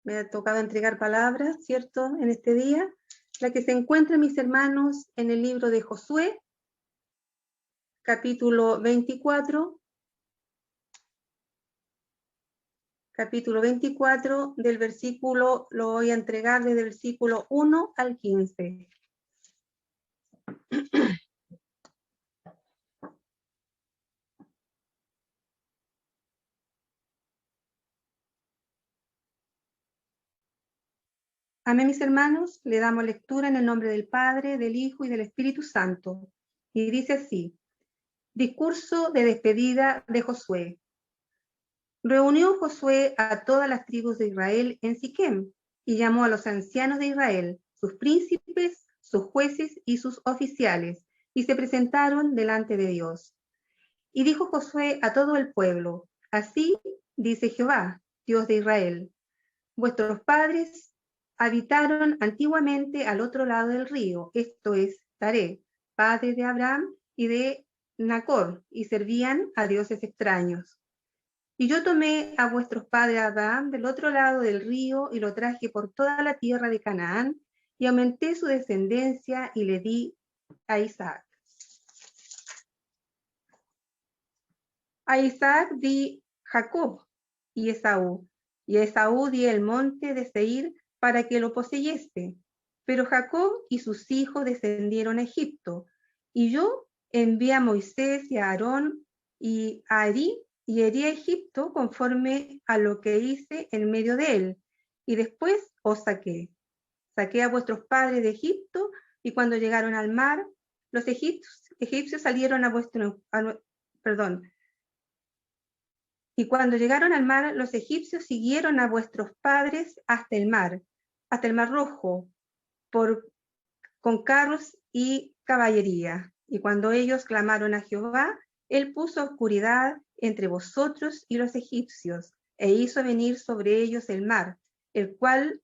me ha tocado entregar palabras, ¿cierto?, en este día, la que se encuentra, mis hermanos, en el libro de Josué, capítulo 24, del versículo, lo voy a entregar desde el versículo 1 al 15. Amén, mis hermanos, le damos lectura en el nombre del Padre, del Hijo y del Espíritu Santo. Y dice así: discurso de despedida de Josué. Reunió Josué a todas las tribus de Israel en Siquem, y llamó a los ancianos de Israel, sus príncipes, sus jueces y sus oficiales, y se presentaron delante de Dios. Y dijo Josué a todo el pueblo: así dice Jehová, Dios de Israel: vuestros padres habitaron antiguamente al otro lado del río, esto es, Taré, padre de Abraham y de Nacor, y servían a dioses extraños. Y yo tomé a vuestros padres Abraham del otro lado del río y lo traje por toda la tierra de Canaán, y aumenté su descendencia y le di a Isaac. A Isaac di Jacob y Esaú, y a Esaú di el monte de Seir para que lo poseyese. Pero Jacob y sus hijos descendieron a Egipto, y yo envié a Moisés y a Aarón y a Arí, y herí a Egipto conforme a lo que hice en medio de él, y después os saqué. Saqué a vuestros padres de Egipto, y cuando llegaron al mar, los egipcios salieron Y cuando llegaron al mar, los egipcios siguieron a vuestros padres hasta el mar Rojo, con carros y caballería. Y cuando ellos clamaron a Jehová, él puso oscuridad entre vosotros y los egipcios, e hizo venir sobre ellos el mar, el cual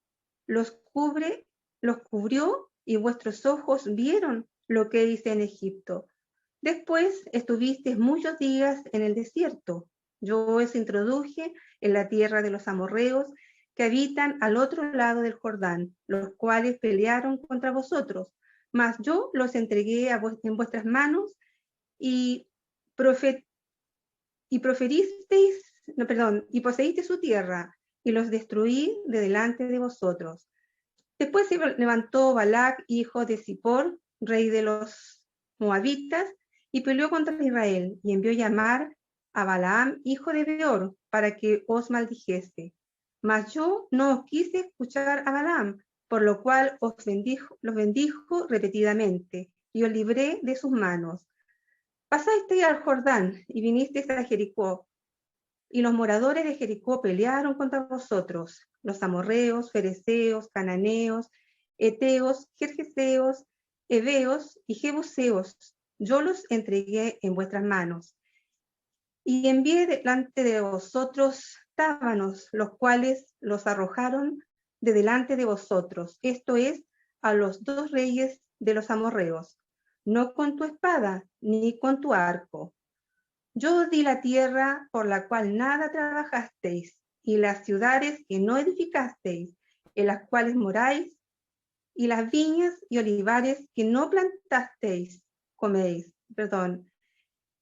los cubrió, y vuestros ojos vieron lo que hice en Egipto. Después estuvisteis muchos días en el desierto. Yo os introduje en la tierra de los amorreos que habitan al otro lado del Jordán, los cuales pelearon contra vosotros, mas yo los entregué en vuestras manos y poseíste su tierra, y los destruí de delante de vosotros. Después se levantó Balac, hijo de Zippor, rey de los moabitas, y peleó contra Israel, y envió llamar a Balaam, hijo de Beor, para que os maldijese. Mas yo no os quise escuchar a Balaam, por lo cual los bendijo repetidamente, y os libré de sus manos. Pasasteis al Jordán, y vinisteis a Jericó, y los moradores de Jericó pelearon contra vosotros, los amorreos, fereceos, cananeos, eteos, gergeseos, heveos y jebuseos. Yo los entregué en vuestras manos. Y envié delante de vosotros tábanos, los cuales los arrojaron de delante de vosotros, esto es, a los 2 reyes de los amorreos, no con tu espada ni con tu arco. Yo os di la tierra por la cual nada trabajasteis, y las ciudades que no edificasteis, en las cuales moráis, y las viñas y olivares que no plantasteis,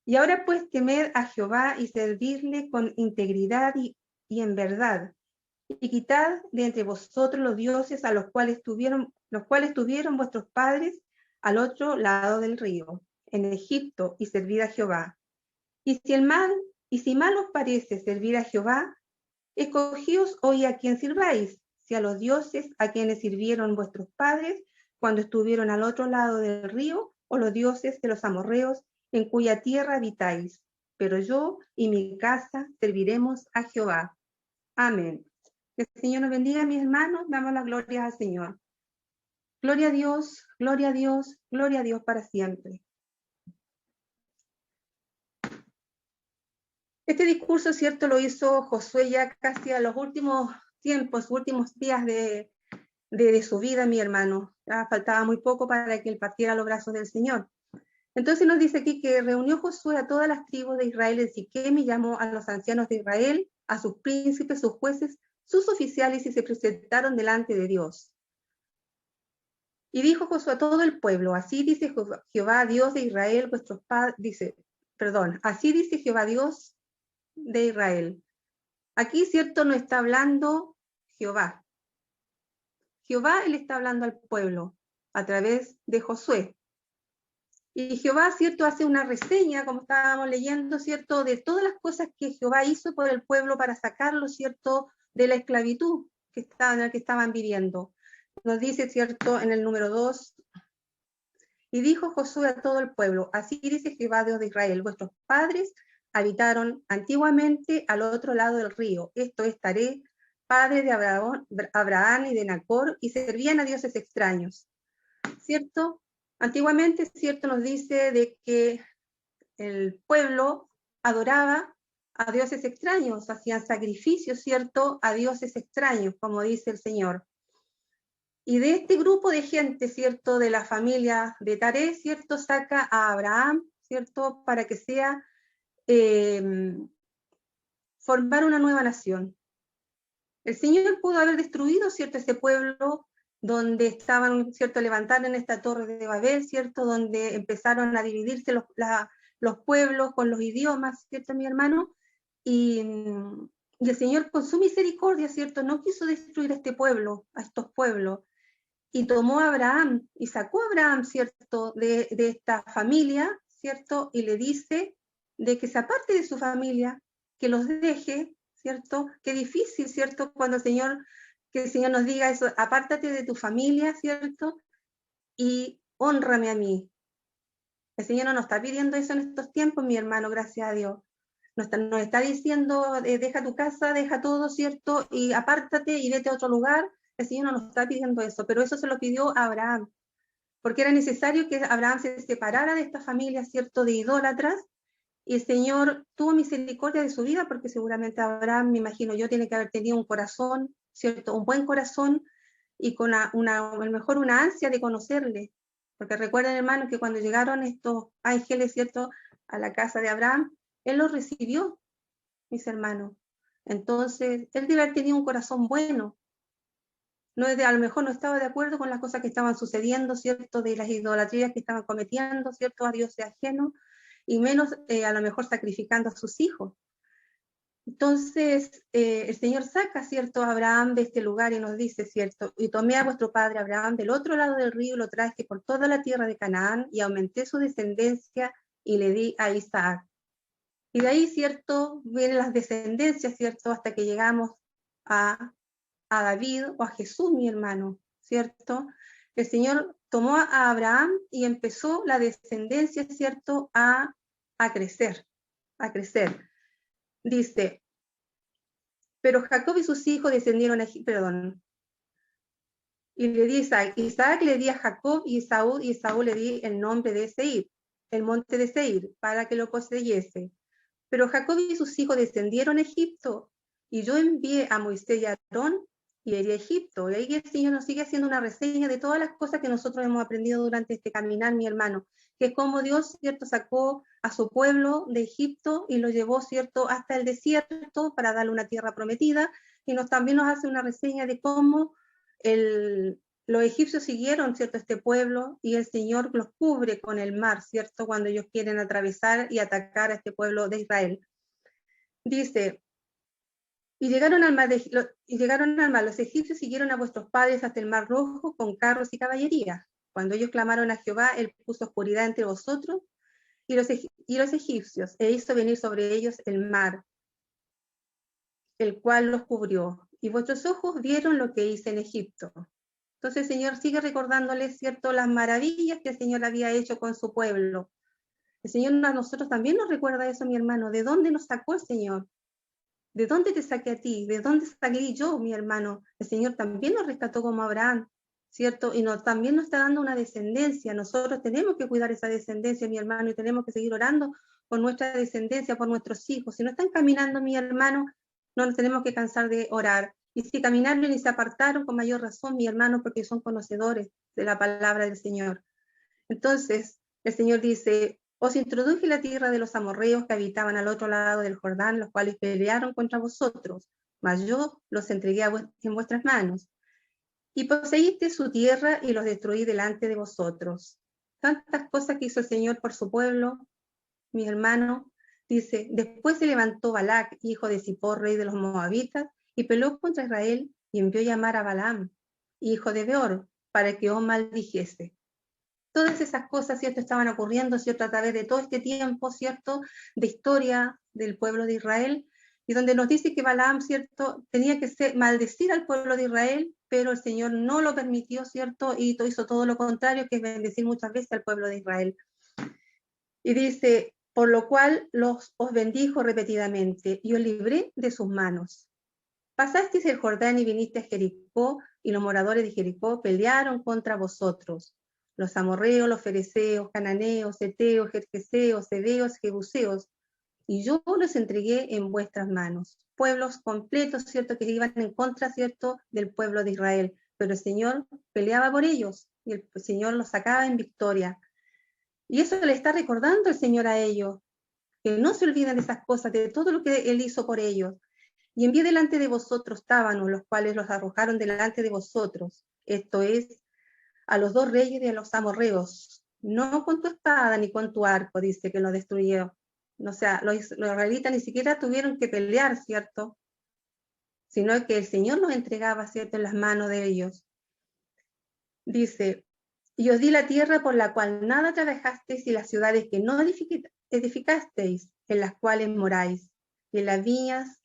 Y ahora pues temed a Jehová y servidle con integridad y en verdad, y quitad de entre vosotros los dioses a los cuales tuvieron vuestros padres al otro lado del río, en Egipto, y servid a Jehová. Y si mal os parece servir a Jehová, escogíos hoy a quien sirváis, si a los dioses a quienes sirvieron vuestros padres cuando estuvieron al otro lado del río, o los dioses de los amorreos en cuya tierra habitáis. Pero yo y mi casa serviremos a Jehová. Amén. Que el Señor nos bendiga, mis hermanos. Damos las glorias al Señor. Gloria a Dios, gloria a Dios, gloria a Dios para siempre. Este discurso, cierto, lo hizo Josué ya casi a los últimos tiempos, últimos días de su vida, mi hermano. Ya faltaba muy poco para que él partiera a los brazos del Señor. Entonces nos dice aquí que reunió Josué a todas las tribus de Israel en Siquem y llamó a los ancianos de Israel, a sus príncipes, sus jueces, sus oficiales y se presentaron delante de Dios. Y dijo Josué a todo el pueblo, así dice Jehová, Dios de Israel, vuestros padres, así dice Jehová, Dios de Israel. Aquí, cierto, no está hablando Jehová. Jehová, él está hablando al pueblo a través de Josué. Y Jehová, cierto, hace una reseña, como estábamos leyendo, cierto, de todas las cosas que Jehová hizo por el pueblo para sacarlo, cierto, de la esclavitud en la que estaban viviendo. Nos dice, cierto, en el número 2, y dijo Josué a todo el pueblo, así dice Jehová, Dios de Israel, vuestros padres habitaron antiguamente al otro lado del río, esto es Taré, padre de Abraham y de Nacor, y servían a dioses extraños. ¿Cierto? Antiguamente, cierto, nos dice de que el pueblo adoraba a dioses extraños, hacían sacrificios, cierto, a dioses extraños, como dice el Señor. Y de este grupo de gente, cierto, de la familia de Taré, cierto, saca a Abraham, cierto, para que sea formar una nueva nación. El Señor pudo haber destruido, cierto, ese pueblo donde estaban, cierto, levantando en esta torre de Babel, cierto, donde empezaron a dividirse los pueblos con los idiomas, cierto, mi hermano, y el Señor con su misericordia, cierto, no quiso destruir a este pueblo, a estos pueblos, y tomó a Abraham, y sacó a Abraham, cierto, de esta familia, cierto, y le dice de que se aparte de su familia, que los deje, cierto, qué difícil, cierto, cuando que el Señor nos diga eso, apártate de tu familia, cierto, y hónrame a mí. El Señor no nos está pidiendo eso en estos tiempos, mi hermano, gracias a Dios. Nos está diciendo, deja tu casa, deja todo, cierto, y apártate y vete a otro lugar. El Señor no nos está pidiendo eso, pero eso se lo pidió a Abraham, porque era necesario que Abraham se separara de esta familia, cierto, de idólatras, y el Señor tuvo misericordia de su vida, porque seguramente Abraham, me imagino yo, tiene que haber tenido un corazón, cierto, un buen corazón, y con a lo mejor una ansia de conocerle, porque recuerden, hermanos, que cuando llegaron estos ángeles, cierto, a la casa de Abraham, él los recibió, mis hermanos. Entonces, él debe haber tenido un corazón bueno. No es a lo mejor no estaba de acuerdo con las cosas que estaban sucediendo, ¿cierto? De las idolatrías que estaban cometiendo, ¿cierto? A dioses ajenos, y menos a lo mejor sacrificando a sus hijos. Entonces, el Señor saca, ¿cierto? A Abraham de este lugar y nos dice, ¿cierto? Y tomé a vuestro padre Abraham del otro lado del río, lo traje por toda la tierra de Canaán y aumenté su descendencia y le di a Isaac. Y de ahí, ¿cierto? Vienen las descendencias, ¿cierto? Hasta que llegamos a David o a Jesús, mi hermano, ¿cierto? El Señor tomó a Abraham y empezó la descendencia, ¿cierto? A crecer, a crecer. Dice, pero Jacob y sus hijos descendieron a Egipto, y le di Isaac le di a Jacob y Esaú le di el nombre de Seir, el monte de Seir, para que lo poseyese. Pero Jacob y sus hijos descendieron a Egipto, y yo envié a Moisés y a Aarón y herí a Egipto. Y ahí el Señor nos sigue haciendo una reseña de todas las cosas que nosotros hemos aprendido durante este caminar, mi hermano, que es como Dios, cierto, sacó a su pueblo de Egipto y lo llevó, cierto, hasta el desierto para darle una tierra prometida, y también nos hace una reseña de cómo los egipcios siguieron, ¿cierto?, este pueblo, y el Señor los cubre con el mar, ¿cierto?, cuando ellos quieren atravesar y atacar a este pueblo de Israel. Dice, y llegaron al mar, los egipcios siguieron a vuestros padres hasta el mar rojo con carros y caballería. Cuando ellos clamaron a Jehová, él puso oscuridad entre vosotros y los egipcios, e hizo venir sobre ellos el mar, el cual los cubrió, y vuestros ojos vieron lo que hice en Egipto. Entonces el Señor sigue recordándoles, ¿cierto?, las maravillas que el Señor había hecho con su pueblo. El Señor a nosotros también nos recuerda eso, mi hermano. ¿De dónde nos sacó el Señor? ¿De dónde te saqué a ti? ¿De dónde saqué yo, mi hermano? El Señor también nos rescató como Abraham, ¿cierto? Y también nos está dando una descendencia. Nosotros tenemos que cuidar esa descendencia, mi hermano, y tenemos que seguir orando por nuestra descendencia, por nuestros hijos. Si no están caminando, mi hermano, no nos tenemos que cansar de orar. Y si caminaron y se apartaron, con mayor razón, mi hermano, porque son conocedores de la palabra del Señor. Entonces, el Señor dice, os introduje en la tierra de los amorreos que habitaban al otro lado del Jordán, los cuales pelearon contra vosotros. mas yo los entregué en vuestras manos. Y poseíste su tierra y los destruí delante de vosotros. Tantas cosas que hizo el Señor por su pueblo, mis hermanos. Dice, después se levantó Balac, hijo de Zippor, rey de los moabitas, y peleó contra Israel y envió llamar a Balaam, hijo de Beor, para que os maldijese. Todas esas cosas, ¿cierto?, estaban ocurriendo, ¿cierto?, a través de todo este tiempo, ¿cierto?, de historia del pueblo de Israel, y donde nos dice que Balaam, ¿cierto?, tenía que maldecir al pueblo de Israel, pero el Señor no lo permitió, ¿cierto?, y hizo todo lo contrario, que es bendecir muchas veces al pueblo de Israel. Y dice, por lo cual os bendijo repetidamente, y os libré de sus manos. Pasasteis el Jordán y vinisteis a Jericó, y los moradores de Jericó pelearon contra vosotros, los amorreos, los fereceos, cananeos, heteos, gergeseos, heveos, jebuseos, y yo los entregué en vuestras manos. Pueblos completos, ¿cierto?, que iban en contra, ¿cierto?, del pueblo de Israel, pero el Señor peleaba por ellos, y el Señor los sacaba en victoria. Y eso le está recordando el Señor a ellos, que no se olviden de esas cosas, de todo lo que Él hizo por ellos. Y envié delante de vosotros tábanos, los cuales los arrojaron delante de vosotros. Esto es, a los dos reyes de los amorreos, no con tu espada ni con tu arco, dice que lo destruyó. O sea, los israelitas ni siquiera tuvieron que pelear, ¿cierto? Sino que el Señor los entregaba, ¿cierto?, en las manos de ellos. Dice, y os di la tierra por la cual nada trabajasteis, y las ciudades que no edificasteis, en las cuales moráis, y en las viñas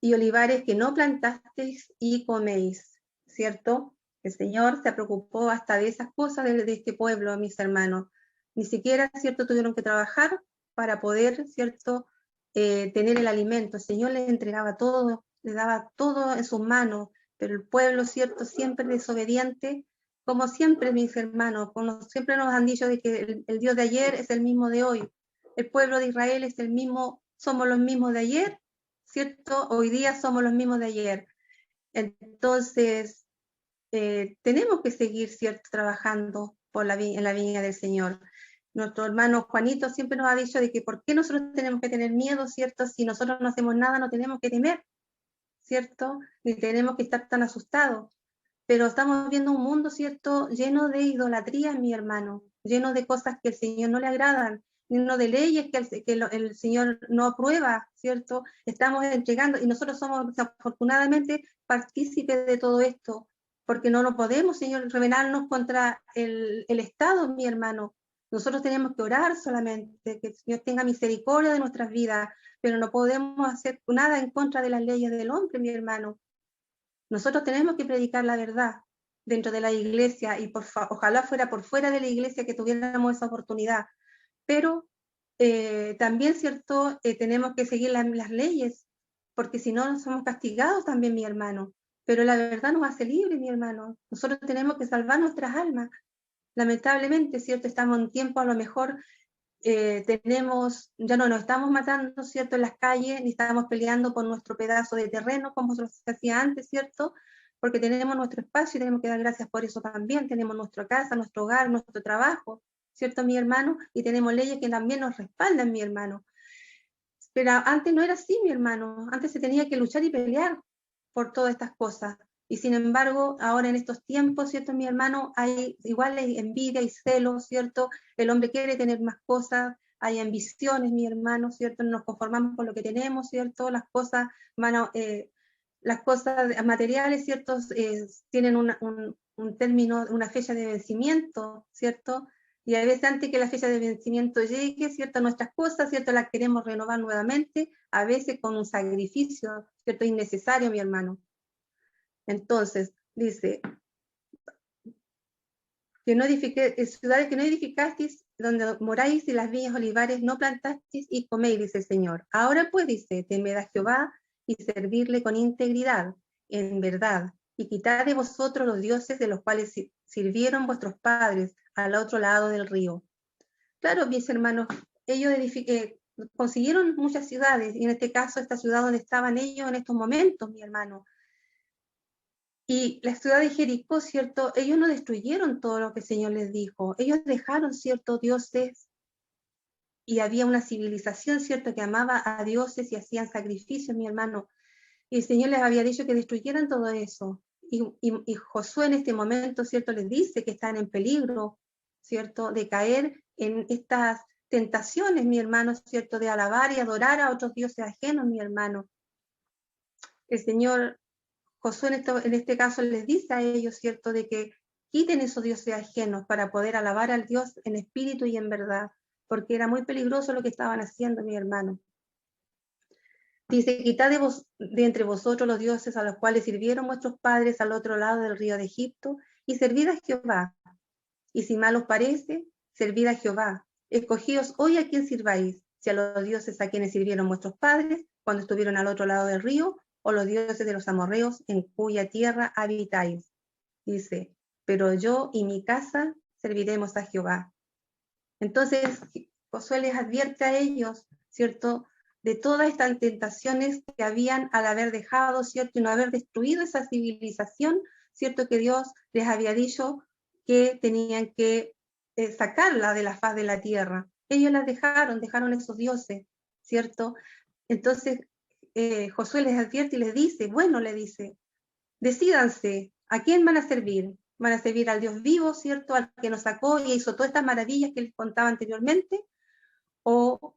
y olivares que no plantasteis y coméis, ¿cierto? El Señor se preocupó hasta de esas cosas de este pueblo, mis hermanos. Ni siquiera, ¿cierto?, tuvieron que trabajar para poder, ¿cierto?, tener el alimento. El Señor les entregaba todo, les daba todo en sus manos, pero el pueblo, ¿cierto?, siempre desobediente, como siempre, mis hermanos, como siempre nos han dicho de que el Dios de ayer es el mismo de hoy. El pueblo de Israel es el mismo, somos los mismos de ayer, ¿cierto? Hoy día somos los mismos de ayer. Entonces, tenemos que seguir, ¿cierto?, trabajando en la viña del Señor. Nuestro hermano Juanito siempre nos ha dicho de que por qué nosotros tenemos que tener miedo, ¿cierto? Si nosotros no hacemos nada, no tenemos que temer, ¿cierto? Ni tenemos que estar tan asustados. Pero estamos viendo un mundo, ¿cierto?, lleno de idolatría, mi hermano, lleno de cosas que al Señor no le agradan, lleno de leyes que el Señor no aprueba, ¿cierto? Estamos entregando, y nosotros somos desafortunadamente partícipes de todo esto, porque no nos podemos, Señor, rebelarnos contra el Estado, mi hermano. Nosotros tenemos que orar solamente, que el Señor tenga misericordia de nuestras vidas, pero no podemos hacer nada en contra de las leyes del hombre, mi hermano. Nosotros tenemos que predicar la verdad dentro de la iglesia, y ojalá fuera por fuera de la iglesia que tuviéramos esa oportunidad, pero también, ¿cierto?, tenemos que seguir las leyes, porque si no somos castigados también, mi hermano. Pero la verdad nos hace libres, mi hermano. Nosotros tenemos que salvar nuestras almas. Lamentablemente, ¿cierto?, estamos en tiempo a lo mejor ya no nos estamos matando, ¿cierto?, en las calles, ni estamos peleando por nuestro pedazo de terreno como se hacía antes, ¿cierto?, porque tenemos nuestro espacio y tenemos que dar gracias por eso también. Tenemos nuestra casa, nuestro hogar, nuestro trabajo, ¿cierto, mi hermano? Y tenemos leyes que también nos respaldan, mi hermano. Pero antes no era así, mi hermano. Antes se tenía que luchar y pelear por todas estas cosas. Y sin embargo, ahora en estos tiempos, ¿cierto, mi hermano? Igual hay envidia y celos, ¿cierto? El hombre quiere tener más cosas, hay ambiciones, mi hermano, ¿cierto? No nos conformamos con lo que tenemos, ¿cierto? Las cosas materiales, ¿cierto? Tienen un término, una fecha de vencimiento, ¿cierto? Y a veces antes que la fecha de vencimiento llegue, ¿cierto?, nuestras cosas, ¿cierto?, las queremos renovar nuevamente, a veces con un sacrificio, ¿cierto?, innecesario, mi hermano. Entonces, dice, ciudades que no edificasteis, donde moráis, y las viñas olivares no plantasteis y coméis, dice el Señor. Ahora pues, dice, temed a Jehová y servirle con integridad, en verdad, y quitad de vosotros los dioses de los cuales sirvieron vuestros padres al otro lado del río. Claro, mis hermanos, ellos consiguieron muchas ciudades, y en este caso esta ciudad donde estaban ellos en estos momentos, mi hermano. Y la ciudad de Jericó, ¿cierto? Ellos no destruyeron todo lo que el Señor les dijo. Ellos dejaron, ¿cierto?, dioses, y había una civilización, ¿cierto?, que amaba a dioses y hacían sacrificios, mi hermano. Y el Señor les había dicho que destruyeran todo eso. Y Josué en este momento, ¿cierto?, les dice que están en peligro, ¿cierto?, de caer en estas tentaciones, mi hermano, ¿cierto?, de alabar y adorar a otros dioses ajenos, mi hermano. El Señor, Josué en este caso les dice a ellos, ¿cierto?, de que quiten esos dioses ajenos para poder alabar al Dios en espíritu y en verdad, porque era muy peligroso lo que estaban haciendo, mi hermano. Dice, quitad de entre vosotros los dioses a los cuales sirvieron vuestros padres al otro lado del río de Egipto, y servid a Jehová. Y si mal os parece, servid a Jehová. Escogíos hoy a quién sirváis, si a los dioses a quienes sirvieron vuestros padres cuando estuvieron al otro lado del río, o los dioses de los amorreos en cuya tierra habitáis. Dice, pero yo y mi casa serviremos a Jehová. Entonces, Josué les advierte a ellos, ¿cierto?, de todas estas tentaciones que habían al haber dejado, ¿cierto?, y no haber destruido esa civilización, ¿cierto?, que Dios les había dicho que tenían que sacarla de la faz de la tierra. Ellos las dejaron esos dioses, ¿cierto? Entonces, Josué les advierte y les dice, bueno, le dice, decídanse, ¿a quién van a servir? ¿Van a servir al Dios vivo, ¿cierto?, al que nos sacó y hizo todas estas maravillas que les contaba anteriormente, o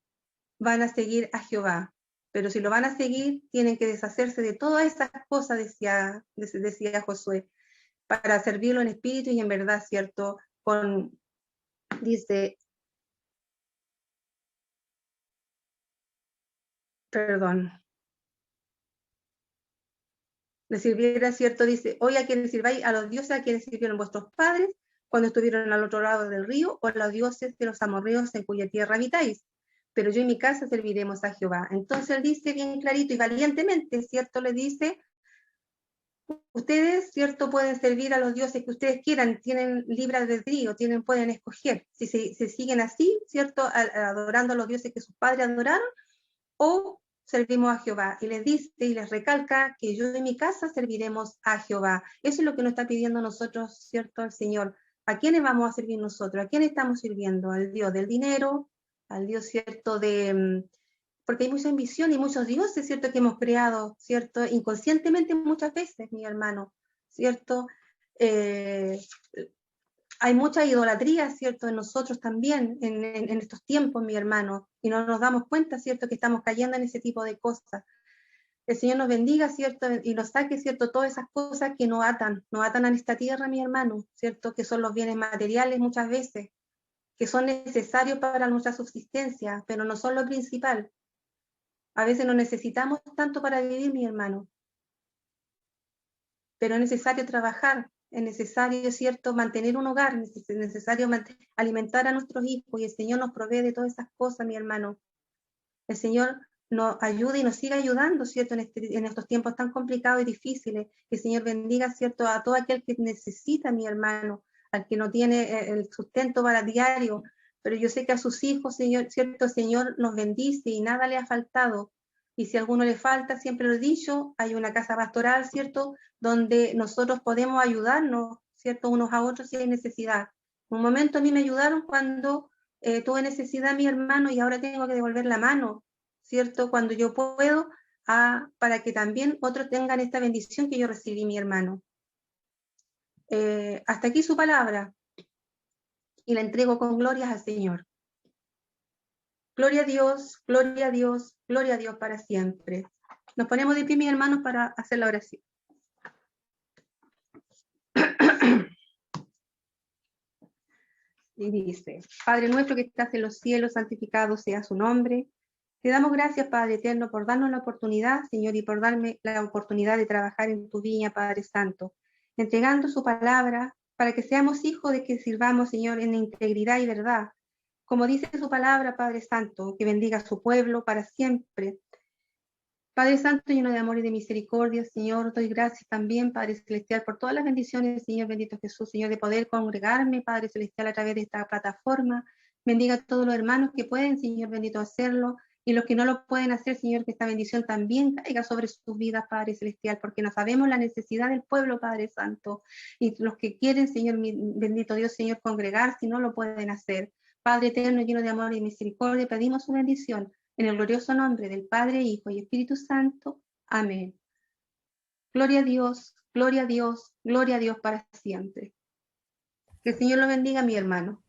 van a seguir a Jehová? Pero si lo van a seguir, tienen que deshacerse de todas esas cosas, decía Josué, para servirlo en espíritu y en verdad, ¿cierto? Dice, perdón, le sirviera, ¿cierto? Dice, hoy a quienes sirváis a los dioses a quienes sirvieron vuestros padres cuando estuvieron al otro lado del río, o a los dioses de los amorreos en cuya tierra habitáis. Pero yo y mi casa serviremos a Jehová. Entonces él dice bien clarito y valientemente, ¿cierto? Le dice, ustedes, ¿cierto?, pueden servir a los dioses que ustedes quieran, tienen libre albedrío, pueden escoger. Si se siguen así, ¿cierto?, adorando a los dioses que sus padres adoraron, o servimos a Jehová. Y les dice y les recalca que yo y mi casa serviremos a Jehová. Eso es lo que nos está pidiendo a nosotros, ¿cierto?, el Señor. ¿A quiénes vamos a servir nosotros? ¿A quién estamos sirviendo? ¿Al Dios del dinero? ¿Al Dios, ¿cierto?, porque hay mucha ambición y muchos dioses, ¿cierto?, que hemos creado, ¿cierto?, inconscientemente muchas veces, mi hermano, ¿cierto? Hay mucha idolatría, ¿cierto?, en nosotros también, en estos tiempos, mi hermano, y no nos damos cuenta, ¿cierto?, que estamos cayendo en ese tipo de cosas. El Señor nos bendiga, ¿cierto?, y nos saque, ¿cierto?, todas esas cosas que nos atan a esta tierra, mi hermano, ¿cierto?, que son los bienes materiales muchas veces, que son necesarios para nuestra subsistencia, pero no son lo principal. A veces no necesitamos tanto para vivir, mi hermano, pero es necesario trabajar, es necesario, ¿cierto?, mantener un hogar, es necesario alimentar a nuestros hijos, y el Señor nos provee de todas esas cosas, mi hermano. El Señor nos ayude y nos siga ayudando, ¿cierto?, en estos tiempos tan complicados y difíciles. Que el Señor bendiga, ¿cierto?, a todo aquel que necesita, mi hermano, al que no tiene el sustento para diario, pero yo sé que a sus hijos, Señor, ¿cierto?, el Señor nos bendice y nada le ha faltado. Y si a alguno le falta, siempre lo he dicho, hay una casa pastoral, ¿cierto?, donde nosotros podemos ayudarnos, ¿cierto?, unos a otros si hay necesidad. Un momento a mí me ayudaron cuando tuve necesidad, mi hermano, y ahora tengo que devolver la mano, ¿cierto?, cuando yo puedo, para que también otros tengan esta bendición que yo recibí, mi hermano. Hasta aquí su palabra, y la entrego con glorias al Señor. Gloria a Dios, gloria a Dios, gloria a Dios para siempre. Nos ponemos de pie, mis hermanos, para hacer la oración. Y dice, Padre nuestro que estás en los cielos, santificado sea su nombre. Te damos gracias, Padre eterno, por darnos la oportunidad, Señor, y por darme la oportunidad de trabajar en tu viña, Padre Santo, entregando su palabra para que seamos hijos de que sirvamos, Señor, en integridad y verdad. Como dice su palabra, Padre Santo, que bendiga a su pueblo para siempre. Padre Santo, lleno de amor y de misericordia, Señor, doy gracias también, Padre Celestial, por todas las bendiciones, Señor bendito Jesús, Señor, de poder congregarme, Padre Celestial, a través de esta plataforma. Bendiga a todos los hermanos que pueden, Señor bendito, hacerlo, y los que no lo pueden hacer, Señor, que esta bendición también caiga sobre sus vidas, Padre Celestial, porque no sabemos la necesidad del pueblo, Padre Santo, y los que quieren, Señor bendito Dios, Señor, congregar, si no lo pueden hacer. Padre eterno, lleno de amor y misericordia, pedimos su bendición en el glorioso nombre del Padre, Hijo y Espíritu Santo. Amén. Gloria a Dios, gloria a Dios, gloria a Dios para siempre. Que el Señor lo bendiga, mi hermano.